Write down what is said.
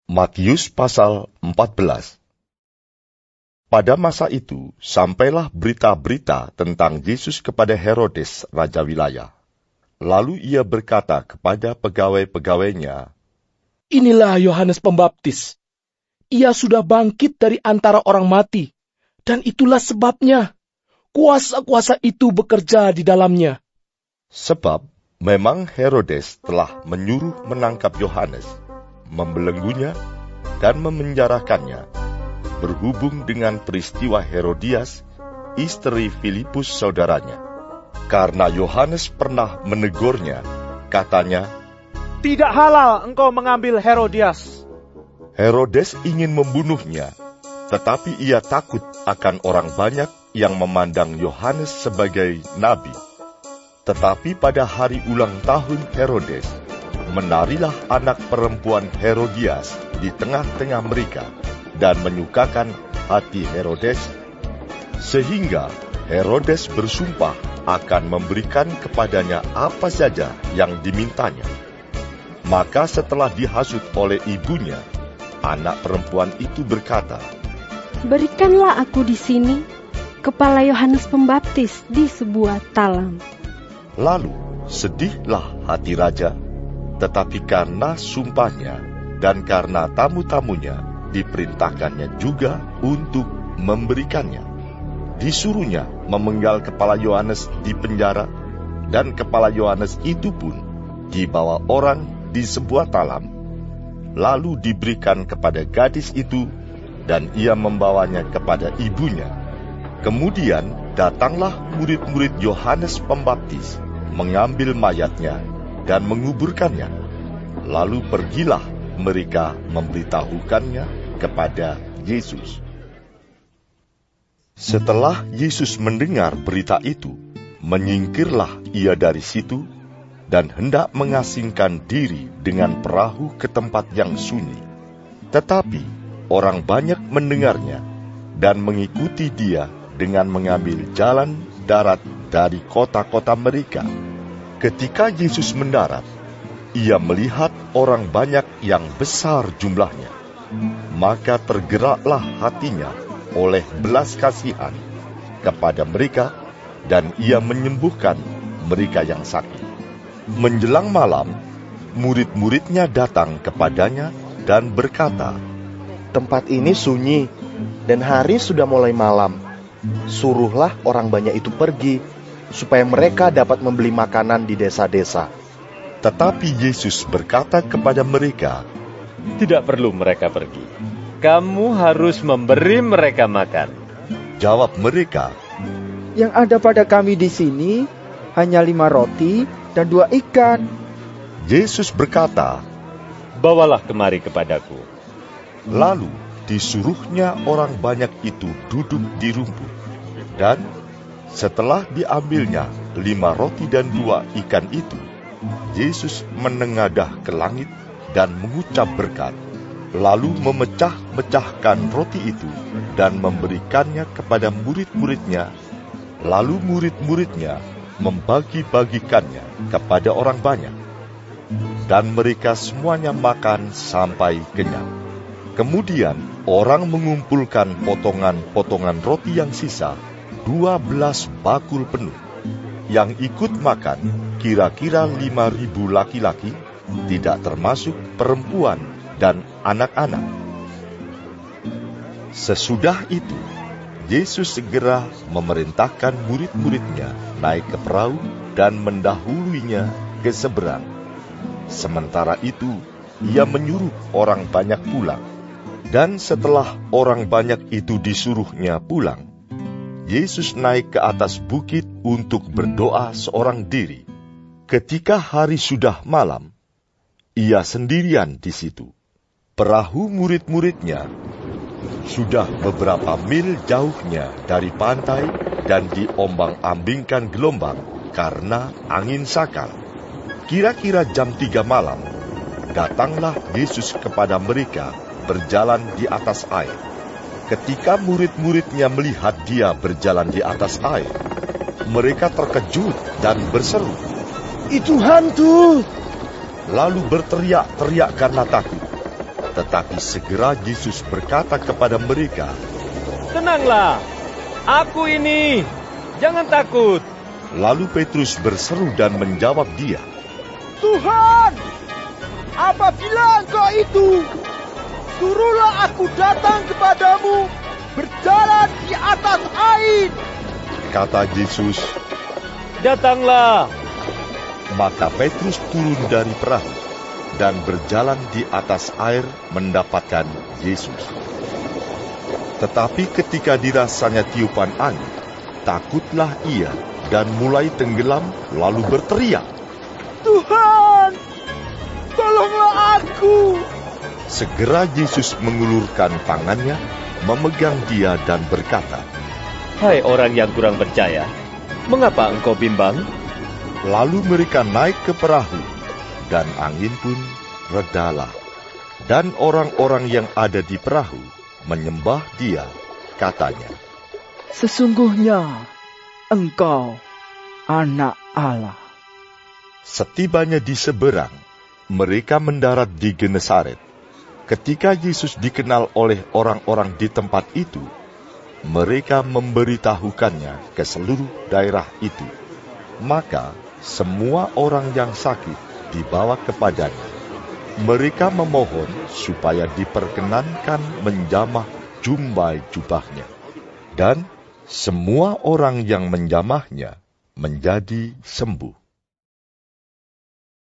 Matius pasal 14. Pada masa itu, sampailah berita-berita tentang Yesus kepada Herodes, raja wilayah. Lalu ia berkata kepada pegawai-pegawainya, "Inilah Yohanes Pembaptis. Ia sudah bangkit dari antara orang mati, dan itulah sebabnya kuasa-kuasa itu bekerja di dalamnya." Sebab memang Herodes telah menyuruh menangkap Yohanes, membelenggunya, dan memenjarakannya, berhubung dengan peristiwa Herodias, istri Filipus saudaranya. Karena Yohanes pernah menegurnya, katanya, "Tidak halal engkau mengambil Herodias." Herodes ingin membunuhnya, tetapi ia takut akan orang banyak yang memandang Yohanes sebagai nabi. Tetapi pada hari ulang tahun Herodes, menarilah anak perempuan Herodias di tengah-tengah mereka dan menyukakan hati Herodes, sehingga Herodes bersumpah akan memberikan kepadanya apa saja yang dimintanya. Maka setelah dihasut oleh ibunya, anak perempuan itu berkata, "Berikanlah aku di sini kepala Yohanes Pembaptis di sebuah talam." Lalu sedihlah hati raja, tetapi karena sumpahnya dan karena tamu-tamunya diperintahkannya juga untuk memberikannya. Disuruhnya memenggal kepala Yohanes di penjara, dan kepala Yohanes itu pun dibawa orang di sebuah talam, lalu diberikan kepada gadis itu, dan ia membawanya kepada ibunya. Kemudian datanglah murid-murid Yohanes Pembaptis, mengambil mayatnya dan menguburkannya. Lalu pergilah mereka memberitahukannya kepada Yesus. Setelah Yesus mendengar berita itu, menyingkirlah ia dari situ dan hendak mengasingkan diri dengan perahu ke tempat yang sunyi. Tetapi orang banyak mendengarnya dan mengikuti dia dengan mengambil jalan darat dari kota-kota mereka. Ketika Yesus mendarat, ia melihat orang banyak yang besar jumlahnya. Maka tergeraklah hatinya oleh belas kasihan kepada mereka, dan ia menyembuhkan mereka yang sakit. Menjelang malam, murid-muridnya datang kepadanya dan berkata, "Tempat ini sunyi, dan hari sudah mulai malam. Suruhlah orang banyak itu pergi, supaya mereka dapat membeli makanan di desa-desa." Tetapi Yesus berkata kepada mereka, "Tidak perlu mereka pergi. Kamu harus memberi mereka makan." Jawab mereka, "Yang ada pada kami di sini hanya 5 roti dan 2 ikan. Yesus berkata, "Bawalah kemari kepadaku." Lalu disuruhnya orang banyak itu duduk di rumput. Dan setelah diambilnya 5 roti dan 2 ikan itu, Yesus menengadah ke langit dan mengucap berkat, lalu memecah-mecahkan roti itu dan memberikannya kepada murid-muridnya. Lalu murid-muridnya membagi-bagikannya kepada orang banyak. Dan mereka semuanya makan sampai kenyang. Kemudian orang mengumpulkan potongan-potongan roti yang sisa, 12 bakul penuh. Yang ikut makan kira-kira 5.000 laki-laki, tidak termasuk perempuan dan anak-anak. Sesudah itu, Yesus segera memerintahkan murid-muridnya naik ke perahu dan mendahuluinya ke seberang. Sementara itu, ia menyuruh orang banyak pulang. Dan setelah orang banyak itu disuruhnya pulang, Yesus naik ke atas bukit untuk berdoa seorang diri. Ketika hari sudah malam, ia sendirian di situ. Perahu murid-muridnya sudah beberapa mil jauhnya dari pantai dan diombang-ambingkan gelombang karena angin sakal. Kira-kira jam 3 malam, datanglah Yesus kepada mereka berjalan di atas air. Ketika murid-muridnya melihat dia berjalan di atas air, mereka terkejut dan berseru, "Itu hantu!" Lalu berteriak-teriak karena takut. Tetapi segera Yesus berkata kepada mereka, Tenanglah, aku ini, jangan takut. Lalu Petrus berseru dan menjawab dia, Tuhan, apabila Engkau itu, suruhlah aku datang kepadamu berjalan di atas air. Kata Yesus. Datanglah. Maka Petrus turun dari perahu dan berjalan di atas air mendapatkan Yesus. Tetapi ketika dirasanya tiupan angin, takutlah ia dan mulai tenggelam lalu berteriak, Tuhan, tolonglah aku. Segera Yesus mengulurkan tangannya, memegang dia dan berkata, Hai orang yang kurang percaya, mengapa engkau bimbang? Lalu mereka naik ke perahu, dan angin pun redalah. Dan orang-orang yang ada di perahu menyembah dia, katanya, Sesungguhnya Engkau Anak Allah. Setibanya di seberang, mereka mendarat di Genesaret. Ketika Yesus dikenal oleh orang-orang di tempat itu, mereka memberitahukannya ke seluruh daerah itu. Maka semua orang yang sakit dibawa kepadanya. Mereka memohon supaya diperkenankan menjamah jumbai jubahnya. Dan semua orang yang menjamahnya menjadi sembuh.